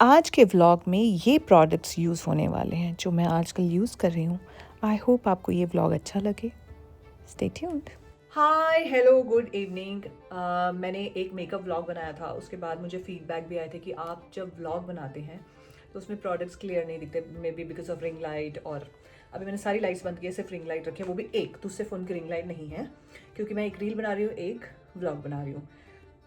आज के व्लॉग में ये प्रोडक्ट्स यूज़ होने वाले हैं जो मैं आजकल यूज़ कर रही हूँ। आई होप आपको ये व्लॉग अच्छा लगे। Stay tuned. Hi hello good evening. मैंने एक मेकअप व्लॉग बनाया था, उसके बाद मुझे फीडबैक भी आए थे कि आप जब व्लॉग बनाते हैं तो उसमें प्रोडक्ट्स क्लियर नहीं दिखते, may be because of ring light. और अभी मैंने सारी लाइट्स बंद की है, सिर्फ रिंग लाइट रखी है, वो भी एक, दूसरे फ़ोन की रिंग लाइट नहीं है, क्योंकि मैं एक रील बना रही हूँ, एक व्लॉग बना रही हूँ।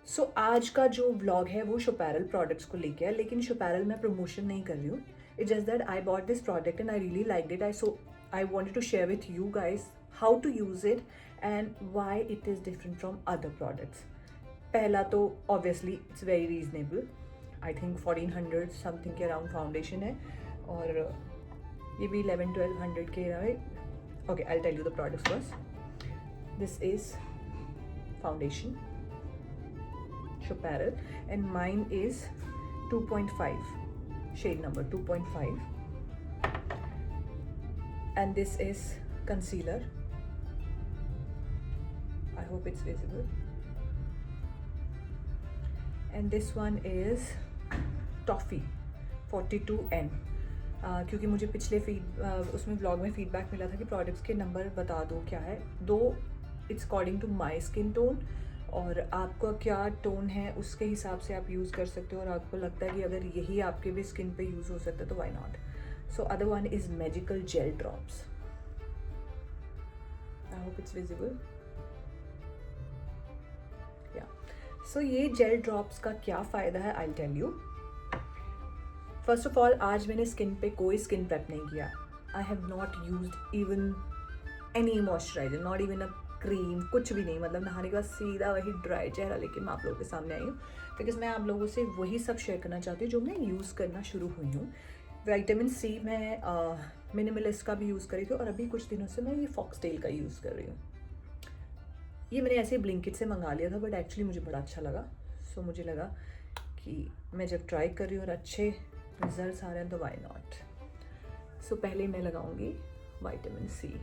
सो आज का जो व्लॉग है वो शोपैरल प्रोडक्ट्स को लेके है, लेकिन शोपैरल मैं प्रमोशन नहीं कर रही हूँ। It's just that I bought this product and I really like it. I wanted to share with you guys how to use it and why it is different from other products. पहला तो obviously it's very reasonable. I think 1400 something के around foundation है, और ये भी 11-1200 के है। Okay, I tell you the products first. This is foundation Chaparral and mine is 2.5, shade number 2.5, and this is concealer. I hope it's visible. And this one is Toffee 42N. क्योंकि मुझे पिछले उसमें ब्लॉग में feedback मिला था कि products के number बता दो क्या है, दो it's according to my skin tone, और आपका क्या टोन है उसके हिसाब से आप यूज़ कर सकते हो, और आपको लगता है कि अगर यही आपके भी स्किन पे यूज़ हो सकता है तो why not. So other one is magical gel drops. I hope it's visible. या सो ये जेल ड्रॉप्स का क्या फ़ायदा है, I tell you. First of all, आज मैंने स्किन पे कोई स्किन प्रेप नहीं किया। I have not used even any moisturiser, not even a cream, कुछ भी नहीं। मतलब नहाने के बाद सीधा वही ड्राई चेहरा लेके मैं आप लोगों के सामने आई हूँ, बिकॉज मैं आप लोगों से वही सब शेयर करना चाहती हूँ जो मैं यूज़ करना शुरू हुई हूँ। विटामिन सी मैं मिनिमलिस्ट का भी यूज़ करी थी, और अभी कुछ दिनों से मैं ये फॉक्सटेल का यूज़ कर रही हूँ। ये मैंने ऐसे ब्लिंकिट से मंगा लिया था, बट एक्चुअली मुझे बड़ा अच्छा लगा। सो मुझे लगा कि मैं जब ट्राई कर रही हूँ और अच्छे रिजल्ट्स आ रहे हैं तो वाई नॉट। सो पहले मैं लगाऊंगी विटामिन सी।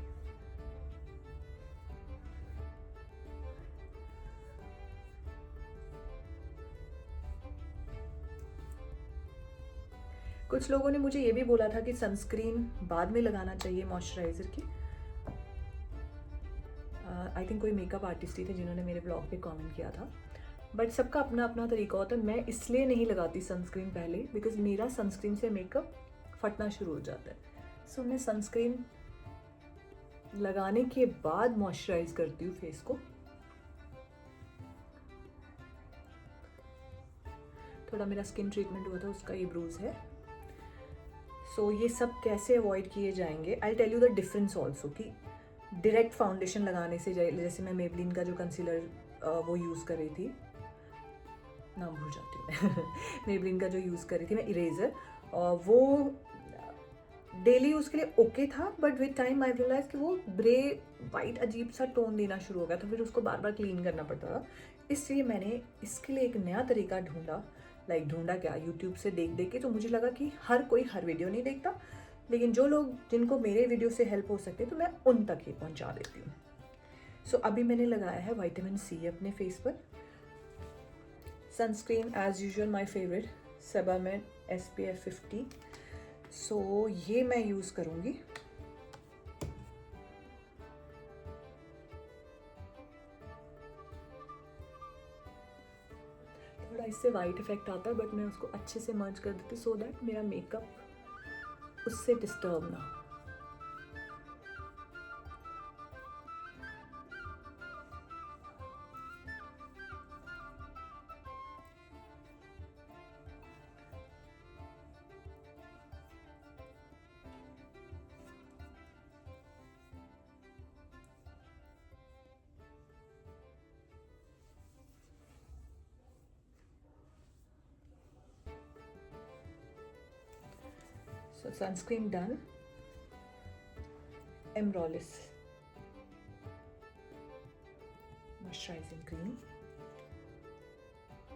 कुछ लोगों ने मुझे ये भी बोला था कि सनस्क्रीन बाद में लगाना चाहिए मॉइस्चराइज़र की। आई थिंक कोई मेकअप आर्टिस्ट ही थे जिन्होंने मेरे ब्लॉग पे कमेंट किया था, बट सबका अपना अपना तरीका होता है। मैं इसलिए नहीं लगाती सनस्क्रीन पहले, बिकॉज मेरा सनस्क्रीन से मेकअप फटना शुरू हो जाता है। सो मैं सनस्क्रीन लगाने के बाद मॉइस्चराइज करती हूँ फेस को। थोड़ा मेरा स्किन ट्रीटमेंट हुआ था, उसका ये ब्रूज है। सो ये सब कैसे अवॉइड किए जाएंगे, I tell you the difference also. कि डायरेक्ट फाउंडेशन लगाने से, जैसे मैं मेबलिन का जो कंसीलर वो यूज़ कर रही थी, नाम भूल जाती हूँ मैं मेबलिन का जो यूज़ कर रही थी मैं इरेज़र, वो डेली यूज़ के लिए ओके था, but with time I realise कि वो ग्रे वाइट अजीब सा टोन देना शुरू हो गया था, फिर उसको बार बार क्लीन करना पड़ता था। इसलिए मैंने इसके लिए एक नया तरीका ढूंढा। ढूंढा क्या, यूट्यूब से देख देख के। तो मुझे लगा कि हर कोई हर वीडियो नहीं देखता, लेकिन जो लोग जिनको मेरे वीडियो से हेल्प हो सकते तो मैं उन तक ही पहुंचा देती हूँ। सो अभी मैंने लगाया है विटामिन सी अपने फेस पर। Sunscreen as usual my favourite, Sebamed SPF 50। So ये मैं यूज़ करूँगी। थोड़ा इससे वाइट इफेक्ट आता है, बट मैं उसको अच्छे से मर्ज कर देती सो दैट मेरा मेकअप उससे डिस्टर्ब ना हो। So sunscreen done. Emrolis moisturizing cream,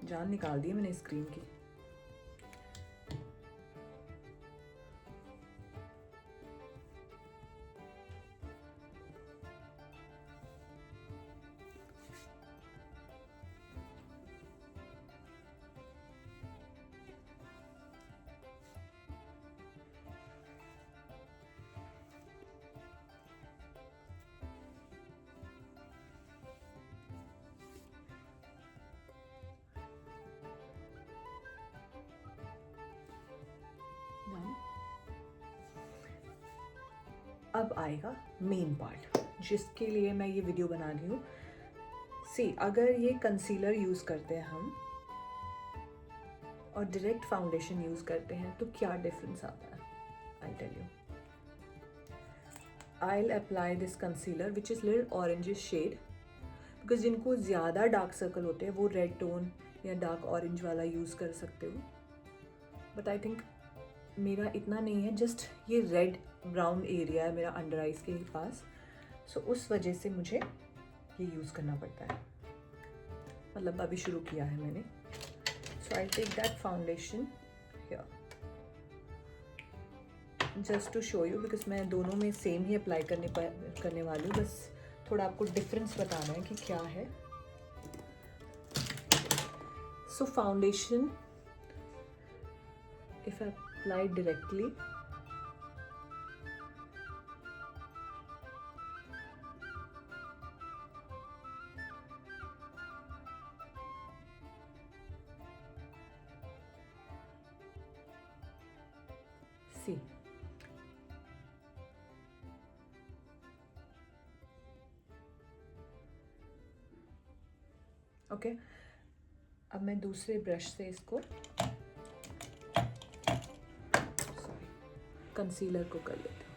जान निकाल दी मैंने इस क्रीम की। अब आएगा मेन पार्ट जिसके लिए मैं ये वीडियो बना रही हूँ। सी, अगर ये कंसीलर यूज़ करते हैं हम और डायरेक्ट फाउंडेशन यूज़ करते हैं तो क्या डिफरेंस आता है, I tell you. I'll apply this concealer which is little orangish shade because जिनको ज़्यादा डार्क सर्कल होते हैं वो रेड टोन या डार्क ऑरेंज वाला यूज़ कर सकते हो, बट आई थिंक मेरा इतना नहीं है, जस्ट ये रेड ब्राउन एरिया है मेरा अंडर आइज के पास, सो उस वजह से मुझे ये यूज़ करना पड़ता है। मतलब अभी शुरू किया है मैंने। So I take that foundation here just to show you, because मैं दोनों में सेम ही अप्लाई करने वाली हूँ, बस थोड़ा आपको डिफरेंस बताना है कि क्या है। So foundation if I apply directly, see okay. अब मैं दूसरे ब्रश से इसको कंसीलर को कर लेती हूँ।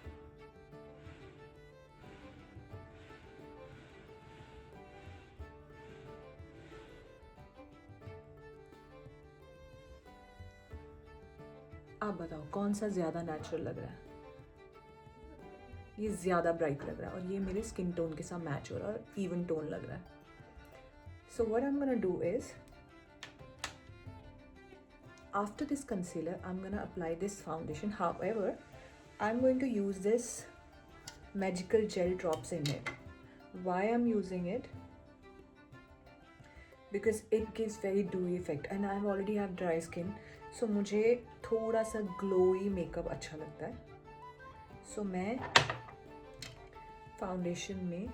आप बताओ कौन सा ज़्यादा नेचुरल लग रहा है? ये ज़्यादा ब्राइट लग रहा है और ये मेरे स्किन टोन के साथ मैच हो रहा है और इवन टोन लग रहा है। So what I'm gonna do is, after this concealer, I'm gonna apply this foundation. However, I'm going to use this magical gel drops in it. Why I'm using it? Because it gives very dewy effect and I already have dry skin. So मुझे थोड़ा सा glowy makeup अच्छा लगता है. So मैं foundation में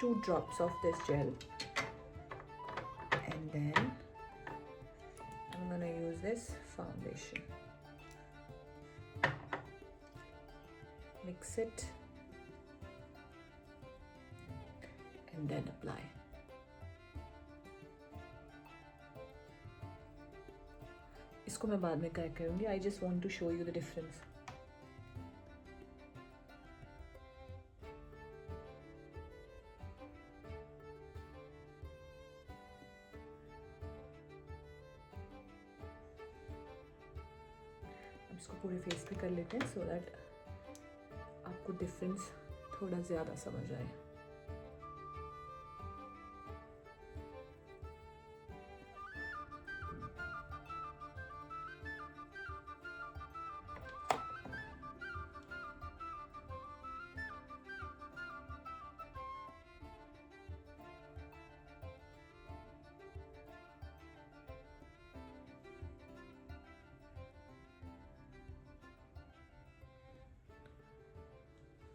2 drops of this gel and then I'm gonna use this foundation. Mix it and then apply. इसको मैं बाद में करेक्ट करूँगी. I just want to show you the difference. इसको पूरे फेस पे कर लेते हैं सो दैट आपको डिफरेंस थोड़ा ज़्यादा समझ आए.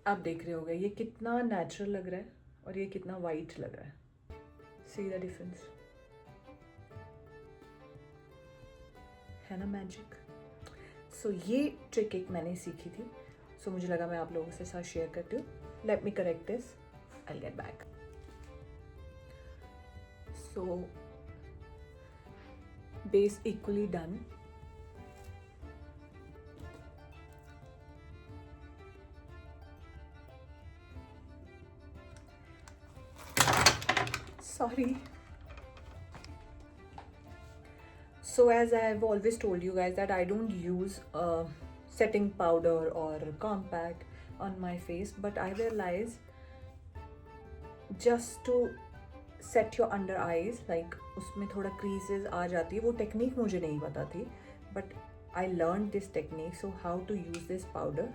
आप देख रहे होगे ये कितना नेचुरल लग रहा है और ये कितना वाइट लग रहा है. सी द डिफरेंस है ना, मैजिक. सो ये ट्रिक एक मैंने सीखी थी, सो मुझे लगा मैं आप लोगों के साथ शेयर करती हूँ. Let me correct this, I will get back. So base equally done. Sorry. So as I have always told you guys that I don't use setting powder or compact on my face, but I realize just to set your under eyes, like उसमें थोड़ा creases आ जाती है. वो technique मुझे नहीं पता थी, but I learned this technique. So how to use this powder?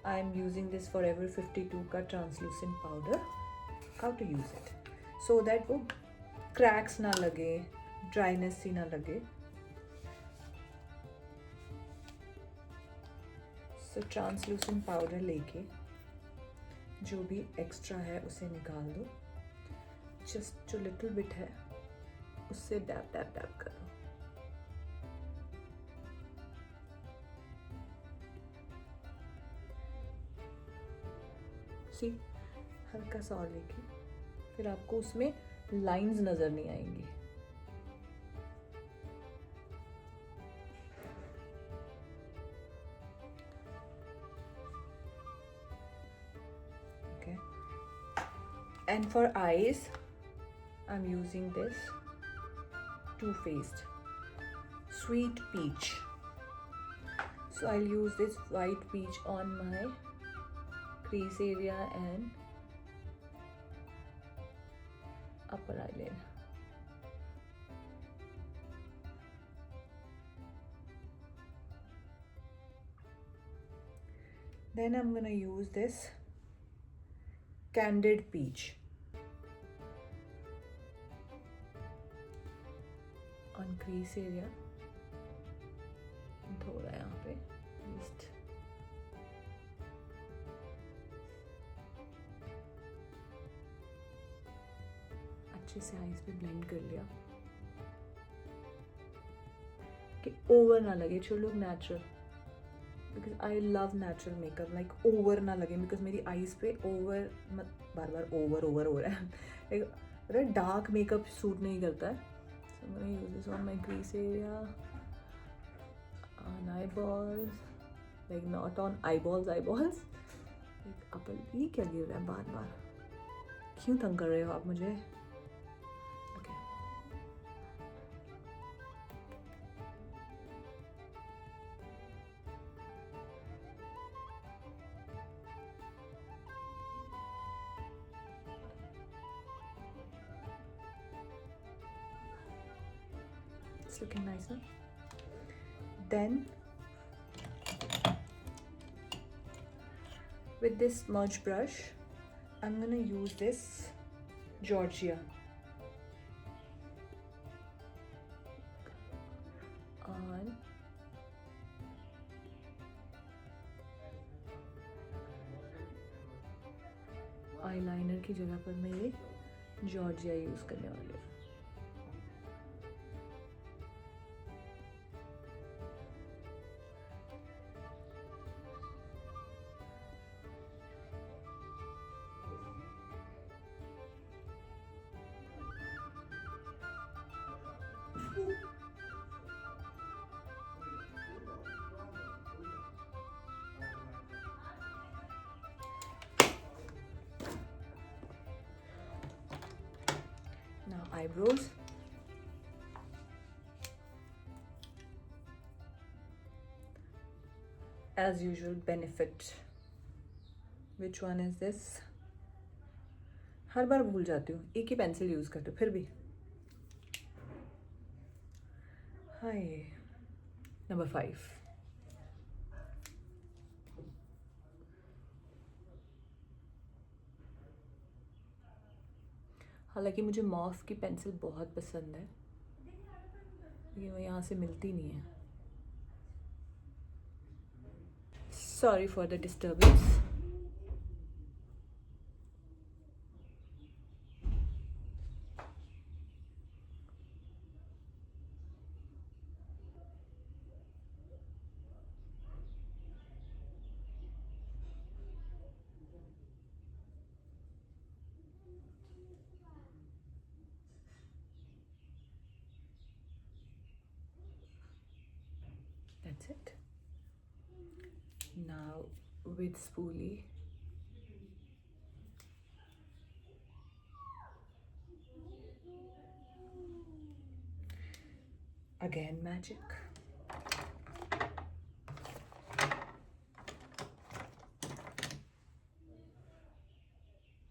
I am using this Forever 52 का translucent powder. How to use it? So that वो क्रैक्स ना लगे, ड्राइनेस ही ना लगे. सो ट्रांसलूसेंट पाउडर लेके जो भी एक्स्ट्रा है उसे निकाल दो. जस्ट जो लिटिल बिट है उससे डैप डैप डैप करो. सी हल्का सा और लेके फिर आपको उसमें लाइंस नज़र नहीं आएंगी। Okay. And for eyes, I'm using this Too Faced Sweet Peach. So I'll use this white peach on my crease area and upper eyelid. Then I'm gonna use this Candid Peach on crease area. थोड़ा यहाँ पे just अच्छे से eyes पे blend कर लिया कि over ना लगे। It should look natural because I love natural makeup. Like over ना लगे बिकॉज मेरी आईज पे ओवर बार बार ओवर हो रहा है। लाइक डार्क मेकअप सूट नहीं करता है। So I'm gonna use this on my crease area, on eyeballs, like not on eyeballs. Like upper, ये क्या गिर रहा है बार बार? क्यों तंग कर रहे हो आप मुझे? Okay. It's looking nice, huh? Then with this smudge brush, I'm gonna use this Georgia on eyeliner की जगह पर मैं ये जॉर्जिया यूज करने वाली हूँ। Now eyebrows. As usual, Benefit. Which one is this? हर बार भूल जाती हूँ, एक ही पेंसिल यूज करती हूँ फिर भी। हाय नंबर 5। हालांकि मुझे मॉफ की पेंसिल बहुत पसंद है लेकिन वो यहाँ से मिलती नहीं है। Sorry for the disturbance. That's it. Now with spoolie, again magic.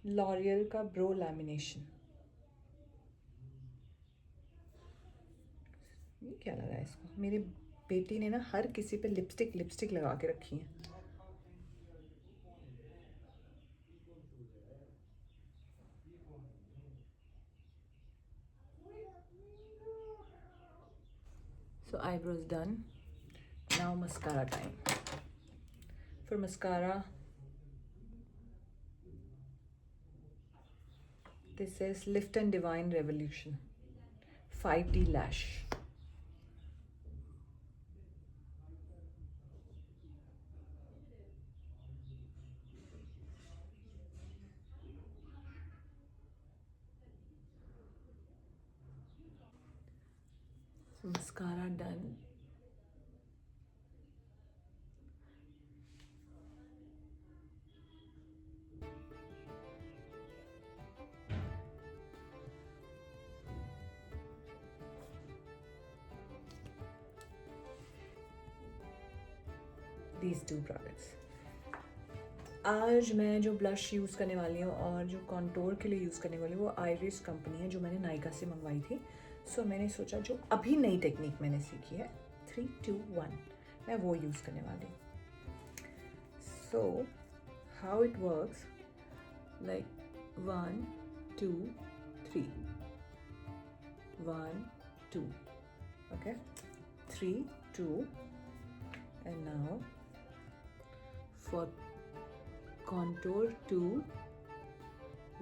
L'Oreal का ब्रो लैमिनेशन। ये क्या लगा है इसको? मेरी बेटी ने ना हर किसी पे लिपस्टिक लगा के रखी है। So eyebrows done. Now mascara time. For mascara, this is Lift and Divine Revolution 5D Lash. mascara done. These two products. आज मैं जो ब्लश यूज़ करने वाली हूँ और जो कॉन्टोर के लिए यूज़ करने वाली हूँ वो आइरिस कंपनी है, जो मैंने नायका से मंगवाई थी. सो मैंने सोचा जो अभी नई टेक्निक मैंने सीखी है 3, 2, 1, मैं वो यूज़ करने वाली हूँ. So how it works, like 1, 2, 3, 1, 2, okay, 3, 2, and now for contour 2,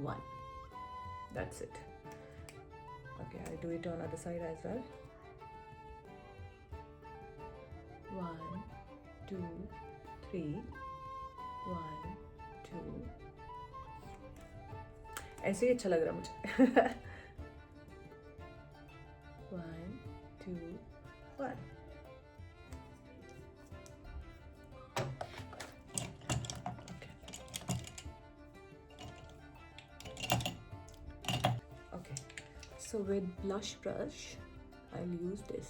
1. That's it. Okay, I'll do it on other side as well. 1, 2, 3, 1, 2. ऐसे ही अच्छा लग रहा मुझे. 1, 2, 1. So with blush brush, I'll use this.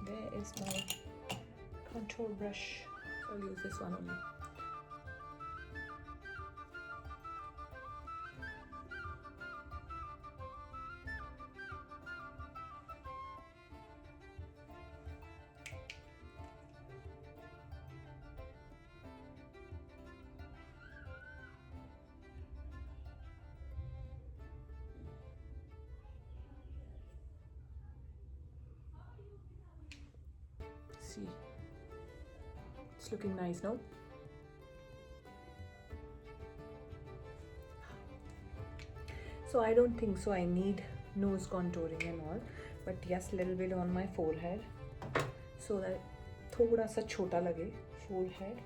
There is my contour brush. So I'll use this one only. See, it's looking nice now. So I don't think so I need nose contouring and all, but yes, little bit on my forehead so that थोड़ा सा छोटा लगे forehead.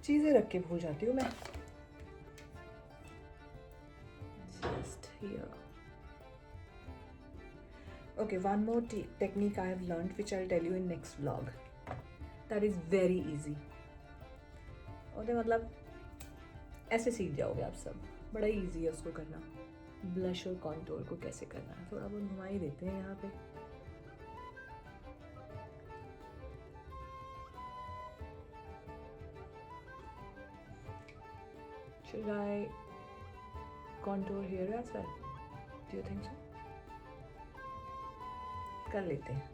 चीज़ें रख के भूल जाती हूँ मैं. Just here. Okay, one more technique I have learned, which I'll tell you in next vlog. That is very easy. और मतलब ऐसे सीख जाओगे आप सब. बड़ा easy है उसको करना. ब्लश और कॉन्टोर को कैसे करना है थोड़ा बहुत घुमा ही देते हैं यहाँ पे. Should I contour here as well? Do you think so? कर लेते हैं.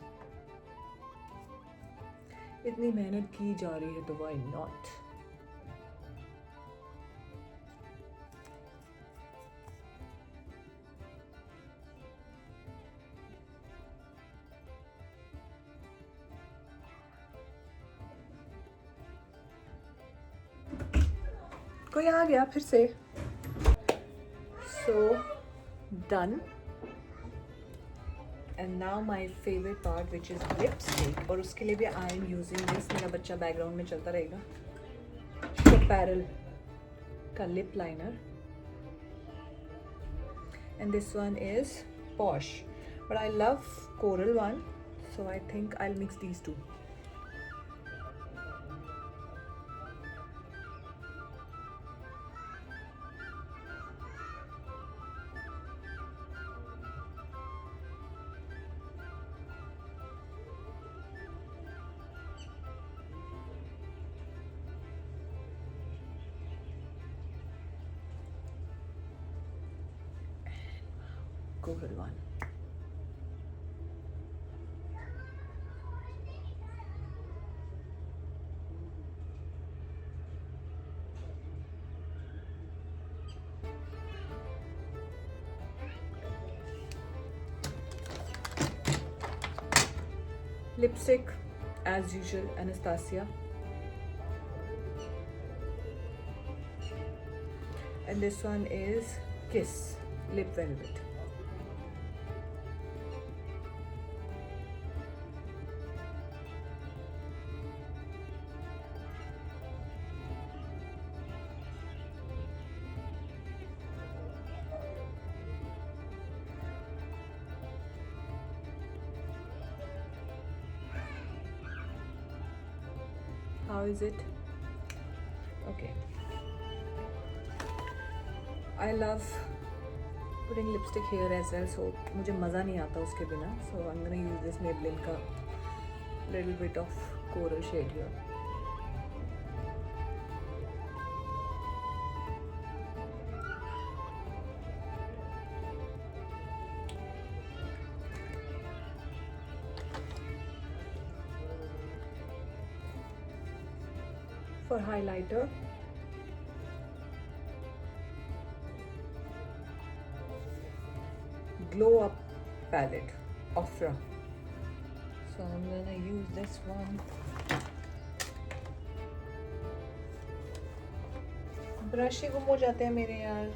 इतनी मेहनत की जा रही है तो why not? कोई आ गया फिर से. So done. And now my favorite part, which is lipstick. और उसके लिए भी I am using this. मेरा बच्चा बैकग्राउंड में चलता रहेगा. Chaparral का lip liner. And this one is Posh. But I love coral one, so I think I'll mix these two. Coral one. Lipstick, as usual, Anastasia. and this one is Kiss Lip Velvet. How is it? Okay. I love putting lipstick here as well, so मुझे मज़ा नहीं आता उसके बिना. So I'm gonna use this Maybelline का little bit of coral shade here. For highlighter, Glow Up palette, Ofra. So I'm gonna use this one. Brush ही गुम हो जाते हैं मेरे यार.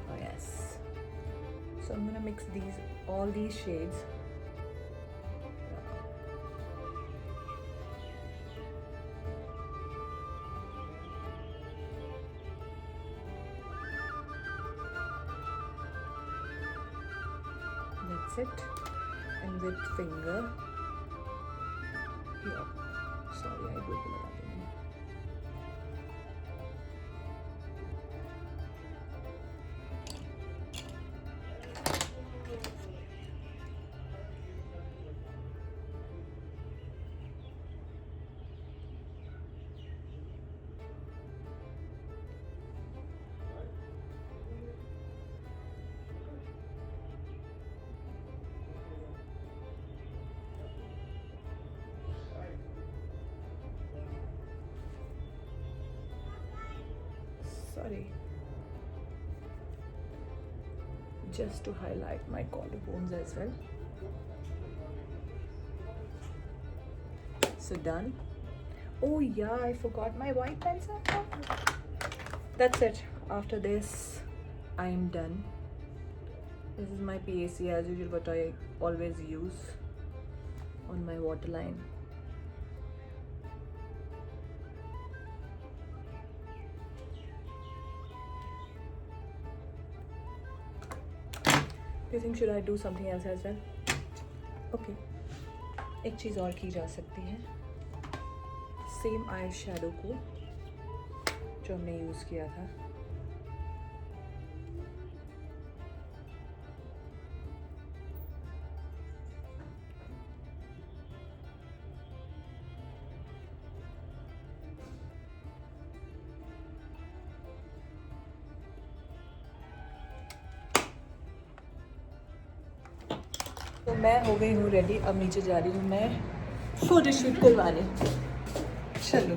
Oh yes. So I'm gonna mix all these shades. That's it. And with finger here. Sorry, I do लगा दूँगी. Sorry. Just to highlight my collarbones as well. So done. Oh yeah, I forgot my white pencil. That's it. After this, I'm done. This is my PAC as usual, what I always use on my waterline. Do you think should I do something else as well? Okay. एक चीज़ और की जा सकती है. Same eye shadow को जो हमने use किया था. तो मैं हो गई हूँ रेडी. अब नीचे जा रही हूँ मैं फोटोशूट करवाने. चलो.